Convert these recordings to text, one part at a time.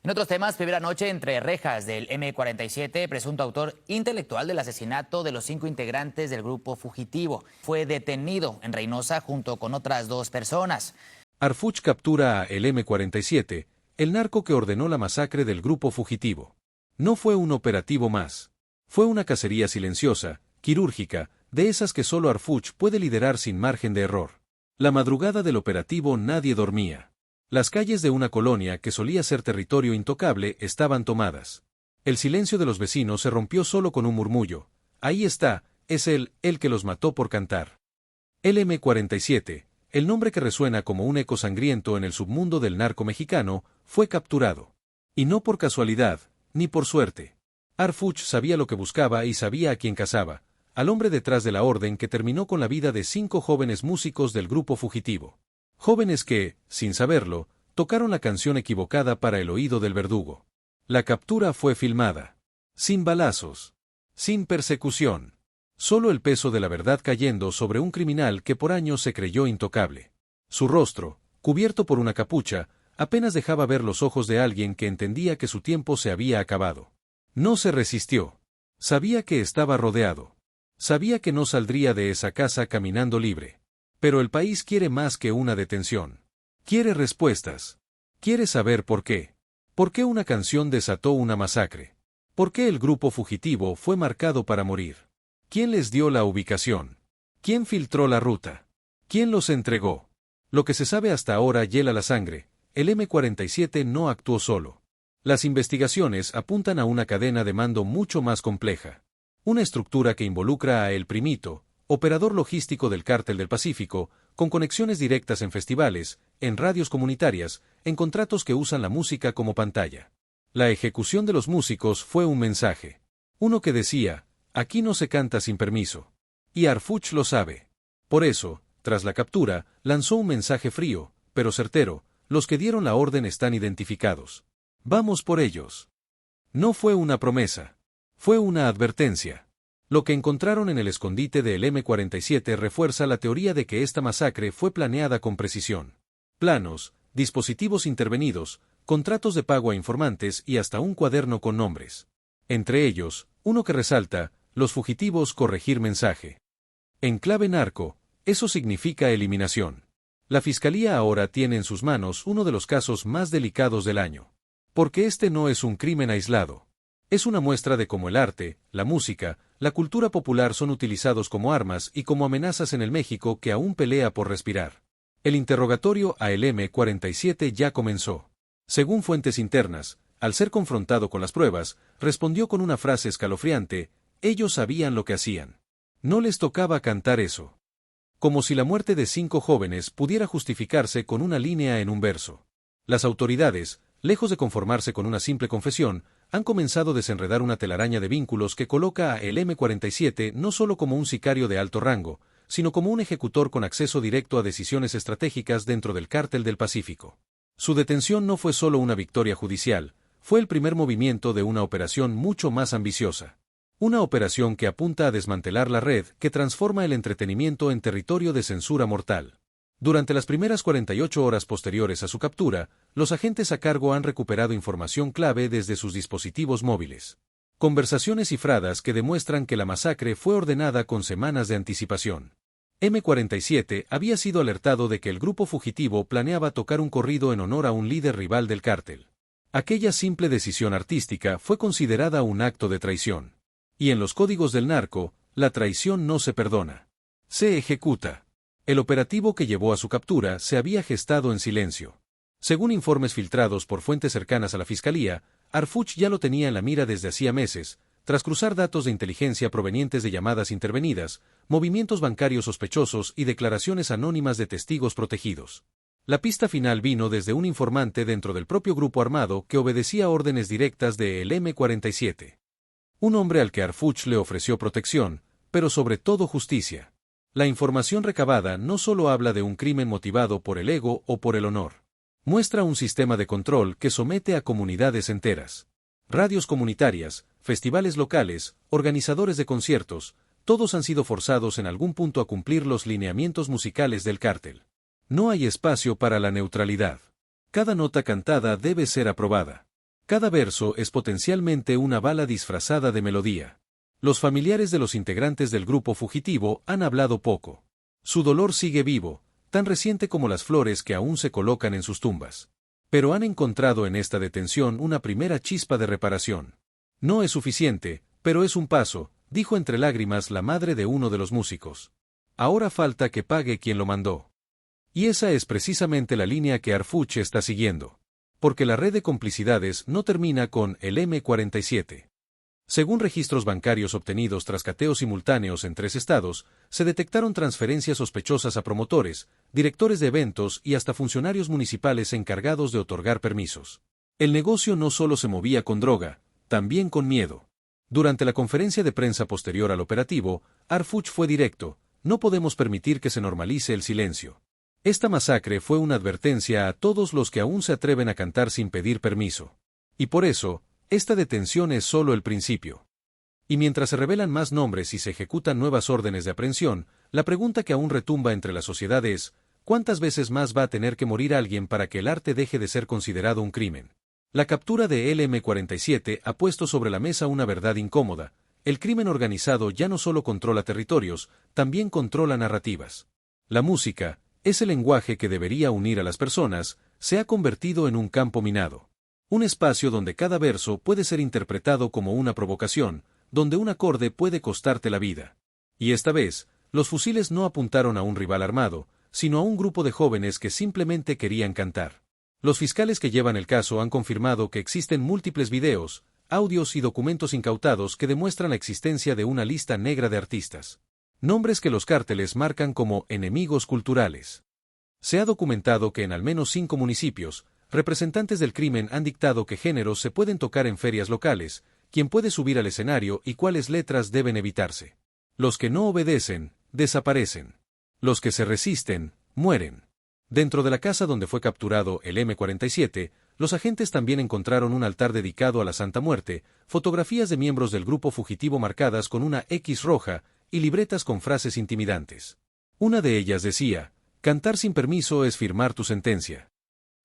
En otros temas, primera noche entre rejas del M-47, presunto autor intelectual del asesinato de los 5 integrantes del grupo fugitivo. Fue detenido en Reynosa junto con otras 2 personas. Arfuch captura a el M-47, el narco que ordenó la masacre del grupo fugitivo. No fue un operativo más. Fue una cacería silenciosa, quirúrgica, de esas que solo Arfuch puede liderar sin margen de error. La madrugada del operativo nadie dormía. Las calles de una colonia que solía ser territorio intocable estaban tomadas. El silencio de los vecinos se rompió solo con un murmullo. Ahí está, es él, el que los mató por cantar. El M-47, el nombre que resuena como un eco sangriento en el submundo del narco mexicano, fue capturado. Y no por casualidad, ni por suerte. Arfuch sabía lo que buscaba y sabía a quién cazaba, al hombre detrás de la orden que terminó con la vida de 5 jóvenes músicos del grupo fugitivo. Jóvenes que, sin saberlo, tocaron la canción equivocada para el oído del verdugo. La captura fue filmada. Sin balazos. Sin persecución. Solo el peso de la verdad cayendo sobre un criminal que por años se creyó intocable. Su rostro, cubierto por una capucha, apenas dejaba ver los ojos de alguien que entendía que su tiempo se había acabado. No se resistió. Sabía que estaba rodeado. Sabía que no saldría de esa casa caminando libre. Pero el país quiere más que una detención. Quiere respuestas. Quiere saber por qué. ¿Por qué una canción desató una masacre? ¿Por qué el grupo fugitivo fue marcado para morir? ¿Quién les dio la ubicación? ¿Quién filtró la ruta? ¿Quién los entregó? Lo que se sabe hasta ahora hiela la sangre. El M-47 no actuó solo. Las investigaciones apuntan a una cadena de mando mucho más compleja. Una estructura que involucra a El Primito, operador logístico del Cártel del Pacífico, con conexiones directas en festivales, en radios comunitarias, en contratos que usan la música como pantalla. La ejecución de los músicos fue un mensaje. Uno que decía, aquí no se canta sin permiso. Y Arfuch lo sabe. Por eso, tras la captura, lanzó un mensaje frío, pero certero, los que dieron la orden están identificados. Vamos por ellos. No fue una promesa. Fue una advertencia. Lo que encontraron en el escondite del M-47 refuerza la teoría de que esta masacre fue planeada con precisión. Planos, dispositivos intervenidos, contratos de pago a informantes y hasta un cuaderno con nombres. Entre ellos, uno que resalta, los fugitivos corregir mensaje. En clave narco, eso significa eliminación. La Fiscalía ahora tiene en sus manos uno de los casos más delicados del año. Porque este no es un crimen aislado. Es una muestra de cómo el arte, la música, la cultura popular son utilizados como armas y como amenazas en el México que aún pelea por respirar. El interrogatorio a el M-47 ya comenzó. Según fuentes internas, al ser confrontado con las pruebas, respondió con una frase escalofriante, ellos sabían lo que hacían. No les tocaba cantar eso. Como si la muerte de 5 jóvenes pudiera justificarse con una línea en un verso. Las autoridades, lejos de conformarse con una simple confesión, han comenzado a desenredar una telaraña de vínculos que coloca a el M-47 no solo como un sicario de alto rango, sino como un ejecutor con acceso directo a decisiones estratégicas dentro del Cártel del Pacífico. Su detención no fue solo una victoria judicial, fue el primer movimiento de una operación mucho más ambiciosa. Una operación que apunta a desmantelar la red que transforma el entretenimiento en territorio de censura mortal. Durante las primeras 48 horas posteriores a su captura, los agentes a cargo han recuperado información clave desde sus dispositivos móviles. Conversaciones cifradas que demuestran que la masacre fue ordenada con semanas de anticipación. M-47 había sido alertado de que el grupo fugitivo planeaba tocar un corrido en honor a un líder rival del cártel. Aquella simple decisión artística fue considerada un acto de traición. Y en los códigos del narco, la traición no se perdona. Se ejecuta. El operativo que llevó a su captura se había gestado en silencio. Según informes filtrados por fuentes cercanas a la Fiscalía, Arfuch ya lo tenía en la mira desde hacía meses, tras cruzar datos de inteligencia provenientes de llamadas intervenidas, movimientos bancarios sospechosos y declaraciones anónimas de testigos protegidos. La pista final vino desde un informante dentro del propio grupo armado que obedecía órdenes directas de el M-47. Un hombre al que Arfuch le ofreció protección, pero sobre todo justicia. La información recabada no solo habla de un crimen motivado por el ego o por el honor. Muestra un sistema de control que somete a comunidades enteras. Radios comunitarias, festivales locales, organizadores de conciertos, todos han sido forzados en algún punto a cumplir los lineamientos musicales del cártel. No hay espacio para la neutralidad. Cada nota cantada debe ser aprobada. Cada verso es potencialmente una bala disfrazada de melodía. Los familiares de los integrantes del grupo fugitivo han hablado poco. Su dolor sigue vivo, tan reciente como las flores que aún se colocan en sus tumbas. Pero han encontrado en esta detención una primera chispa de reparación. No es suficiente, pero es un paso, dijo entre lágrimas la madre de uno de los músicos. Ahora falta que pague quien lo mandó. Y esa es precisamente la línea que Harfuch está siguiendo. Porque la red de complicidades no termina con el M47. Según registros bancarios obtenidos tras cateos simultáneos en 3 estados, se detectaron transferencias sospechosas a promotores, directores de eventos y hasta funcionarios municipales encargados de otorgar permisos. El negocio no solo se movía con droga, también con miedo. Durante la conferencia de prensa posterior al operativo, Harfuch fue directo: no podemos permitir que se normalice el silencio. Esta masacre fue una advertencia a todos los que aún se atreven a cantar sin pedir permiso. Y por eso, esta detención es solo el principio. Y mientras se revelan más nombres y se ejecutan nuevas órdenes de aprehensión, la pregunta que aún retumba entre la sociedad es: ¿cuántas veces más va a tener que morir alguien para que el arte deje de ser considerado un crimen? La captura de M47 ha puesto sobre la mesa una verdad incómoda: el crimen organizado ya no solo controla territorios, también controla narrativas. La música, ese lenguaje que debería unir a las personas, se ha convertido en un campo minado. Un espacio donde cada verso puede ser interpretado como una provocación, donde un acorde puede costarte la vida. Y esta vez, los fusiles no apuntaron a un rival armado, sino a un grupo de jóvenes que simplemente querían cantar. Los fiscales que llevan el caso han confirmado que existen múltiples videos, audios y documentos incautados que demuestran la existencia de una lista negra de artistas. Nombres que los cárteles marcan como enemigos culturales. Se ha documentado que en al menos 5 municipios, representantes del crimen han dictado qué géneros se pueden tocar en ferias locales, quién puede subir al escenario y cuáles letras deben evitarse. Los que no obedecen, desaparecen. Los que se resisten, mueren. Dentro de la casa donde fue capturado el M47, los agentes también encontraron un altar dedicado a la Santa Muerte, fotografías de miembros del grupo fugitivo marcadas con una X roja y libretas con frases intimidantes. Una de ellas decía: cantar sin permiso es firmar tu sentencia.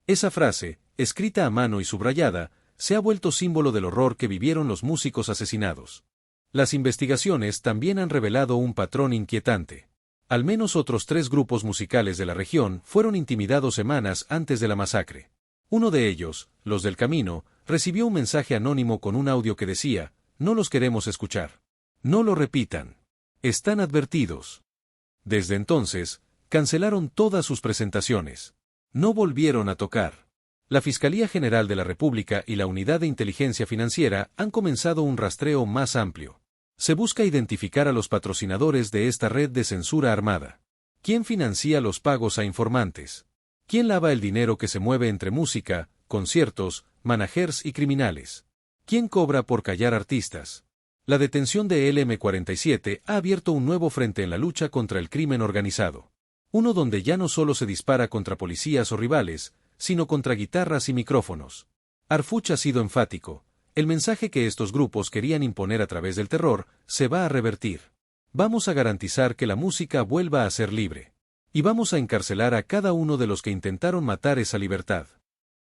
Esa frase, escrita a mano y subrayada, se ha vuelto símbolo del horror que vivieron los músicos asesinados. Las investigaciones también han revelado un patrón inquietante. Al menos otros 3 grupos musicales de la región fueron intimidados semanas antes de la masacre. Uno de ellos, Los del Camino, recibió un mensaje anónimo con un audio que decía: no los queremos escuchar. No lo repitan. Están advertidos. Desde entonces, cancelaron todas sus presentaciones. No volvieron a tocar. La Fiscalía General de la República y la Unidad de Inteligencia Financiera han comenzado un rastreo más amplio. Se busca identificar a los patrocinadores de esta red de censura armada. ¿Quién financia los pagos a informantes? ¿Quién lava el dinero que se mueve entre música, conciertos, managers y criminales? ¿Quién cobra por callar artistas? La detención de M47 ha abierto un nuevo frente en la lucha contra el crimen organizado. Uno donde ya no solo se dispara contra policías o rivales, sino contra guitarras y micrófonos. Harfuch ha sido enfático: el mensaje que estos grupos querían imponer a través del terror se va a revertir. Vamos a garantizar que la música vuelva a ser libre. Y vamos a encarcelar a cada uno de los que intentaron matar esa libertad.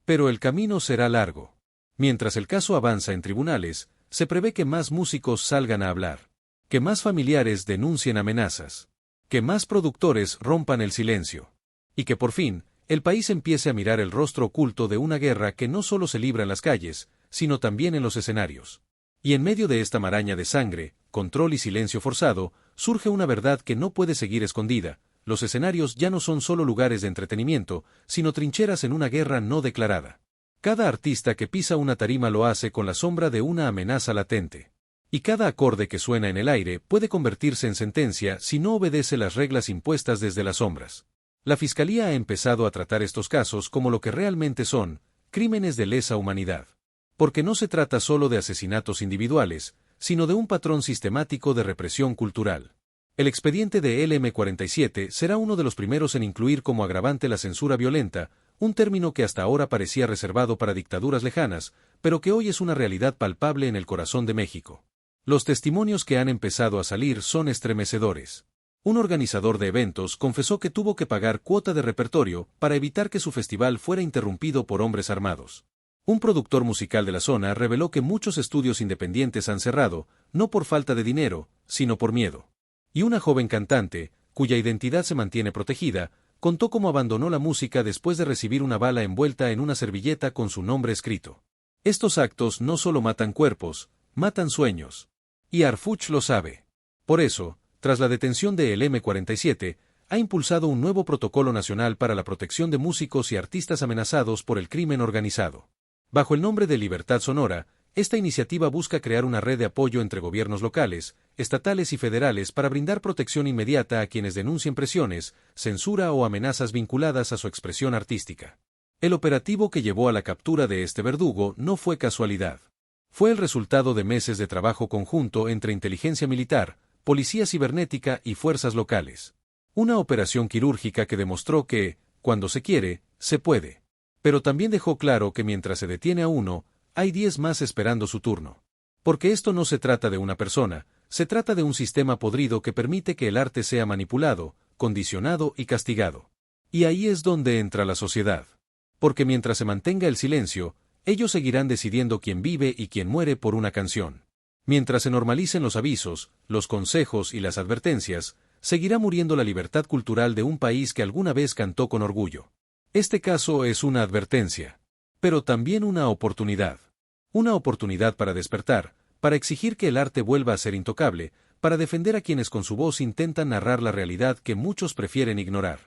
Pero el camino será largo. Mientras el caso avanza en tribunales, se prevé que más músicos salgan a hablar, que más familiares denuncien amenazas, que más productores rompan el silencio, y que por fin, el país empiece a mirar el rostro oculto de una guerra que no solo se libra en las calles, sino también en los escenarios. Y en medio de esta maraña de sangre, control y silencio forzado, surge una verdad que no puede seguir escondida: los escenarios ya no son solo lugares de entretenimiento, sino trincheras en una guerra no declarada. Cada artista que pisa una tarima lo hace con la sombra de una amenaza latente. Y cada acorde que suena en el aire puede convertirse en sentencia si no obedece las reglas impuestas desde las sombras. La Fiscalía ha empezado a tratar estos casos como lo que realmente son: crímenes de lesa humanidad. Porque no se trata solo de asesinatos individuales, sino de un patrón sistemático de represión cultural. El expediente de M47 será uno de los primeros en incluir como agravante la censura violenta, un término que hasta ahora parecía reservado para dictaduras lejanas, pero que hoy es una realidad palpable en el corazón de México. Los testimonios que han empezado a salir son estremecedores. Un organizador de eventos confesó que tuvo que pagar cuota de repertorio para evitar que su festival fuera interrumpido por hombres armados. Un productor musical de la zona reveló que muchos estudios independientes han cerrado, no por falta de dinero, sino por miedo. Y una joven cantante, cuya identidad se mantiene protegida, contó cómo abandonó la música después de recibir una bala envuelta en una servilleta con su nombre escrito. Estos actos no solo matan cuerpos, matan sueños. Y Arfuch lo sabe. Por eso, tras la detención de el M47, ha impulsado un nuevo protocolo nacional para la protección de músicos y artistas amenazados por el crimen organizado. Bajo el nombre de Libertad Sonora, esta iniciativa busca crear una red de apoyo entre gobiernos locales, estatales y federales para brindar protección inmediata a quienes denuncien presiones, censura o amenazas vinculadas a su expresión artística. El operativo que llevó a la captura de este verdugo no fue casualidad. Fue el resultado de meses de trabajo conjunto entre inteligencia militar, policía cibernética y fuerzas locales. Una operación quirúrgica que demostró que, cuando se quiere, se puede. Pero también dejó claro que mientras se detiene a uno, hay 10 más esperando su turno. Porque esto no se trata de una persona, se trata de un sistema podrido que permite que el arte sea manipulado, condicionado y castigado. Y ahí es donde entra la sociedad. Porque mientras se mantenga el silencio, ellos seguirán decidiendo quién vive y quién muere por una canción. Mientras se normalicen los avisos, los consejos y las advertencias, seguirá muriendo la libertad cultural de un país que alguna vez cantó con orgullo. Este caso es una advertencia, pero también una oportunidad. Una oportunidad para despertar, para exigir que el arte vuelva a ser intocable, para defender a quienes con su voz intentan narrar la realidad que muchos prefieren ignorar.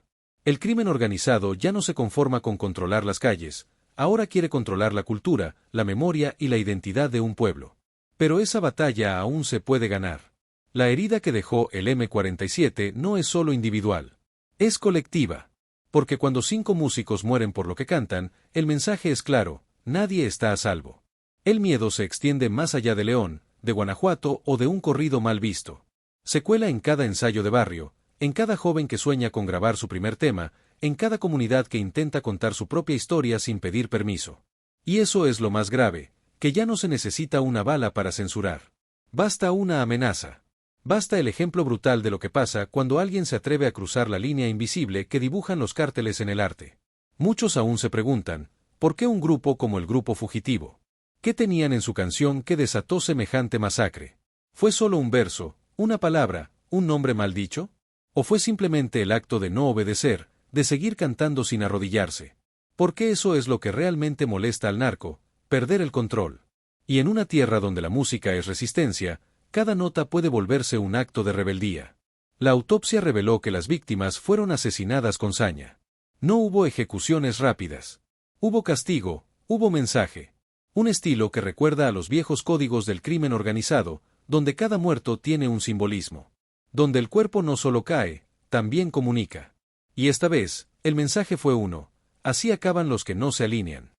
El crimen organizado ya no se conforma con controlar las calles, ahora quiere controlar la cultura, la memoria y la identidad de un pueblo. Pero esa batalla aún se puede ganar. La herida que dejó el M47 no es solo individual, es colectiva. Porque cuando 5 músicos mueren por lo que cantan, el mensaje es claro, nadie está a salvo. El miedo se extiende más allá de León, de Guanajuato o de un corrido mal visto. Se cuela en cada ensayo de barrio, en cada joven que sueña con grabar su primer tema, en cada comunidad que intenta contar su propia historia sin pedir permiso. Y eso es lo más grave, que ya no se necesita una bala para censurar. Basta una amenaza. Basta el ejemplo brutal de lo que pasa cuando alguien se atreve a cruzar la línea invisible que dibujan los cárteles en el arte. Muchos aún se preguntan, ¿por qué un grupo como el Grupo Fugitivo? ¿Qué tenían en su canción que desató semejante masacre? ¿Fue solo un verso, una palabra, un nombre mal dicho? ¿O fue simplemente el acto de no obedecer, de seguir cantando sin arrodillarse? Porque eso es lo que realmente molesta al narco, perder el control. Y en una tierra donde la música es resistencia, cada nota puede volverse un acto de rebeldía. La autopsia reveló que las víctimas fueron asesinadas con saña. No hubo ejecuciones rápidas. Hubo castigo, hubo mensaje. Un estilo que recuerda a los viejos códigos del crimen organizado, donde cada muerto tiene un simbolismo. Donde el cuerpo no solo cae, también comunica. Y esta vez, el mensaje fue uno: así acaban los que no se alinean.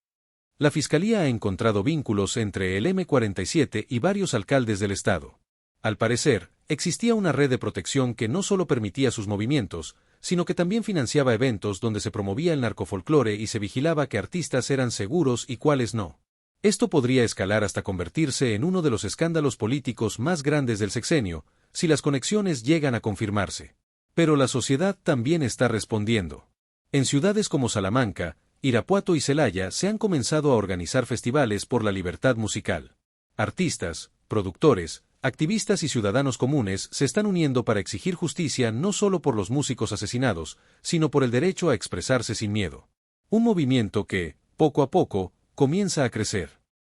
La Fiscalía ha encontrado vínculos entre el M47 y varios alcaldes del estado. Al parecer, existía una red de protección que no solo permitía sus movimientos, sino que también financiaba eventos donde se promovía el narcofolclore y se vigilaba que artistas eran seguros y cuáles no. Esto podría escalar hasta convertirse en uno de los escándalos políticos más grandes del sexenio, si las conexiones llegan a confirmarse. Pero la sociedad también está respondiendo. En ciudades como Salamanca, Irapuato y Celaya se han comenzado a organizar festivales por la libertad musical. Artistas, productores, activistas y ciudadanos comunes se están uniendo para exigir justicia no solo por los músicos asesinados, sino por el derecho a expresarse sin miedo. Un movimiento que, poco a poco, comienza a crecer.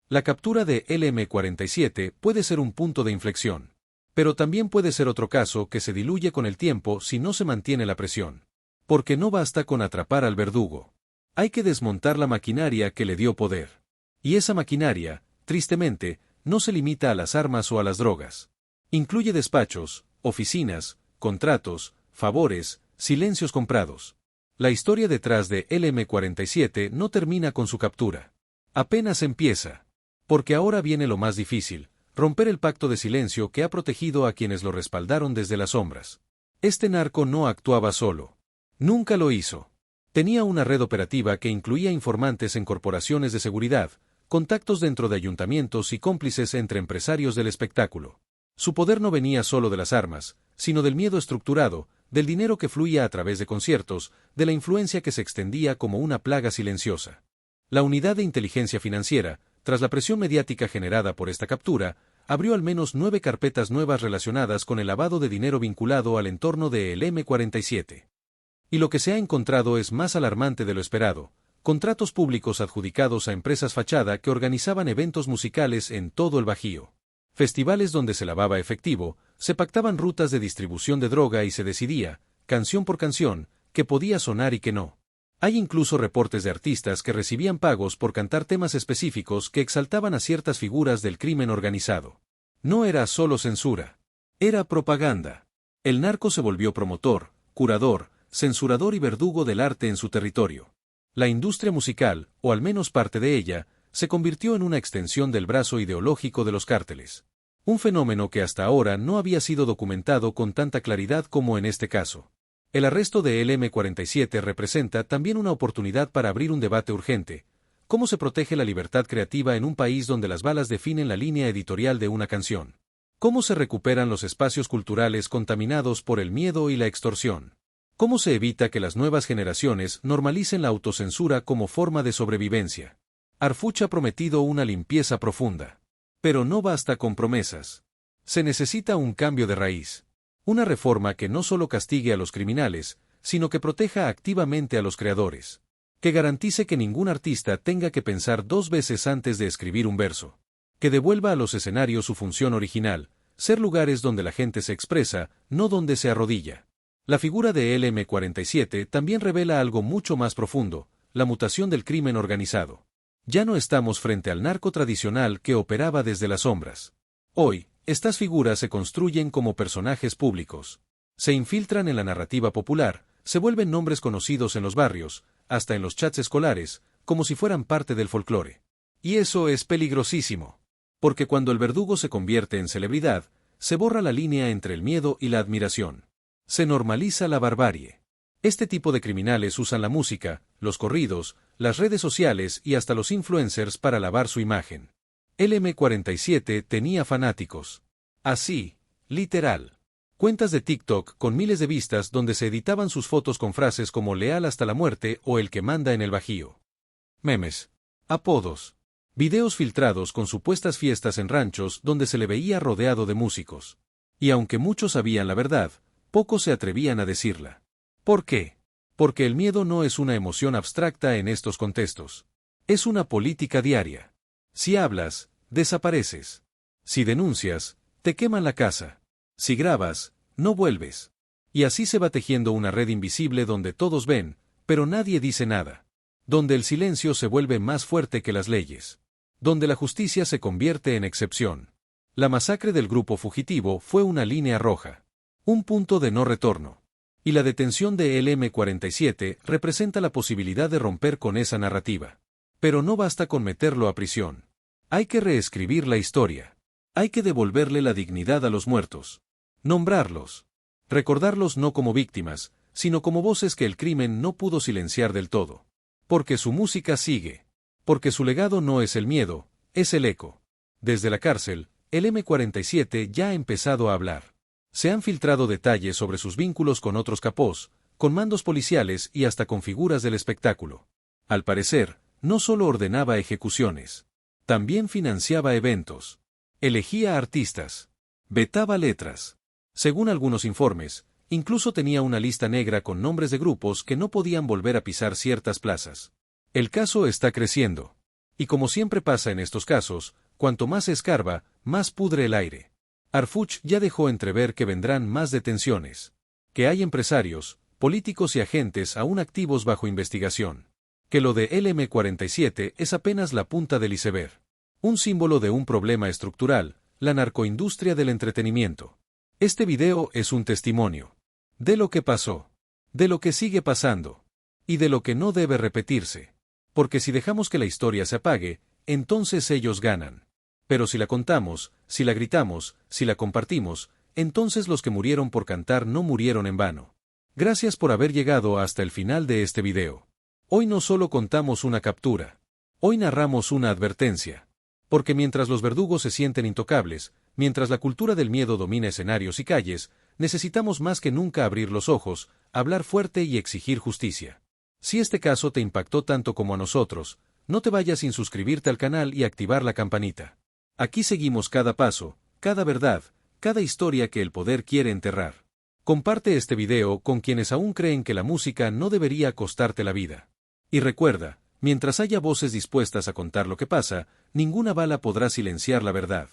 La captura de M47 puede ser un punto de inflexión. Pero también puede ser otro caso que se diluye con el tiempo si no se mantiene la presión. Porque no basta con atrapar al verdugo. Hay que desmontar la maquinaria que le dio poder. Y esa maquinaria, tristemente, no se limita a las armas o a las drogas. Incluye despachos, oficinas, contratos, favores, silencios comprados. La historia detrás de M47 no termina con su captura. Apenas empieza. Porque ahora viene lo más difícil: romper el pacto de silencio que ha protegido a quienes lo respaldaron desde las sombras. Este narco no actuaba solo. Nunca lo hizo. Tenía una red operativa que incluía informantes en corporaciones de seguridad, contactos dentro de ayuntamientos y cómplices entre empresarios del espectáculo. Su poder no venía solo de las armas, sino del miedo estructurado, del dinero que fluía a través de conciertos, de la influencia que se extendía como una plaga silenciosa. La unidad de inteligencia financiera, tras la presión mediática generada por esta captura, abrió al menos 9 carpetas nuevas relacionadas con el lavado de dinero vinculado al entorno de el M47. Y lo que se ha encontrado es más alarmante de lo esperado: contratos públicos adjudicados a empresas fachada que organizaban eventos musicales en todo el Bajío. Festivales donde se lavaba efectivo, se pactaban rutas de distribución de droga y se decidía, canción por canción, que podía sonar y que no. Hay incluso reportes de artistas que recibían pagos por cantar temas específicos que exaltaban a ciertas figuras del crimen organizado. No era solo censura. Era propaganda. El narco se volvió promotor, curador, censurador y verdugo del arte en su territorio. La industria musical, o al menos parte de ella, se convirtió en una extensión del brazo ideológico de los cárteles. Un fenómeno que hasta ahora no había sido documentado con tanta claridad como en este caso. El arresto de el M47 representa también una oportunidad para abrir un debate urgente: ¿cómo se protege la libertad creativa en un país donde las balas definen la línea editorial de una canción? ¿Cómo se recuperan los espacios culturales contaminados por el miedo y la extorsión? ¿Cómo se evita que las nuevas generaciones normalicen la autocensura como forma de sobrevivencia? Harfuch ha prometido una limpieza profunda. Pero no basta con promesas. Se necesita un cambio de raíz. Una reforma que no solo castigue a los criminales, sino que proteja activamente a los creadores. Que garantice que ningún artista tenga que pensar 2 veces antes de escribir un verso. Que devuelva a los escenarios su función original: ser lugares donde la gente se expresa, no donde se arrodilla. La figura de el M47 también revela algo mucho más profundo: la mutación del crimen organizado. Ya no estamos frente al narco tradicional que operaba desde las sombras. Hoy, estas figuras se construyen como personajes públicos. Se infiltran en la narrativa popular, se vuelven nombres conocidos en los barrios, hasta en los chats escolares, como si fueran parte del folclore. Y eso es peligrosísimo. Porque cuando el verdugo se convierte en celebridad, se borra la línea entre el miedo y la admiración. Se normaliza la barbarie. Este tipo de criminales usan la música, los corridos, las redes sociales y hasta los influencers para lavar su imagen. El M47 tenía fanáticos. Así, literal. Cuentas de TikTok con miles de vistas donde se editaban sus fotos con frases como "leal hasta la muerte" o "el que manda en el Bajío". Memes, apodos, videos filtrados con supuestas fiestas en ranchos donde se le veía rodeado de músicos. Y aunque muchos sabían la verdad, pocos se atrevían a decirla. ¿Por qué? Porque el miedo no es una emoción abstracta en estos contextos. Es una política diaria. Si hablas, desapareces. Si denuncias, te queman la casa. Si grabas, no vuelves. Y así se va tejiendo una red invisible donde todos ven, pero nadie dice nada. Donde el silencio se vuelve más fuerte que las leyes. Donde la justicia se convierte en excepción. La masacre del grupo fugitivo fue una línea roja. Un punto de no retorno. Y la detención de el M47 representa la posibilidad de romper con esa narrativa. Pero no basta con meterlo a prisión. Hay que reescribir la historia. Hay que devolverle la dignidad a los muertos. Nombrarlos. Recordarlos no como víctimas, sino como voces que el crimen no pudo silenciar del todo. Porque su música sigue. Porque su legado no es el miedo, es el eco. Desde la cárcel, el M47 ya ha empezado a hablar. Se han filtrado detalles sobre sus vínculos con otros capós, con mandos policiales y hasta con figuras del espectáculo. Al parecer, no solo ordenaba ejecuciones. También financiaba eventos. Elegía artistas. Vetaba letras. Según algunos informes, incluso tenía una lista negra con nombres de grupos que no podían volver a pisar ciertas plazas. El caso está creciendo. Y como siempre pasa en estos casos, cuanto más se escarba, más pudre el aire. Harfuch ya dejó entrever que vendrán más detenciones. Que hay empresarios, políticos y agentes aún activos bajo investigación. Que lo de el M47 es apenas la punta del iceberg. Un símbolo de un problema estructural: la narcoindustria del entretenimiento. Este video es un testimonio. De lo que pasó. De lo que sigue pasando. Y de lo que no debe repetirse. Porque si dejamos que la historia se apague, entonces ellos ganan. Pero si la contamos, si la gritamos, si la compartimos, entonces los que murieron por cantar no murieron en vano. Gracias por haber llegado hasta el final de este video. Hoy no solo contamos una captura. Hoy narramos una advertencia. Porque mientras los verdugos se sienten intocables, mientras la cultura del miedo domina escenarios y calles, necesitamos más que nunca abrir los ojos, hablar fuerte y exigir justicia. Si este caso te impactó tanto como a nosotros, No te vayas sin suscribirte al canal y activar la campanita. Aquí seguimos cada paso, cada verdad, cada historia que el poder quiere enterrar. Comparte este video con quienes aún creen que la música no debería costarte la vida. Y recuerda, mientras haya voces dispuestas a contar lo que pasa, ninguna bala podrá silenciar la verdad.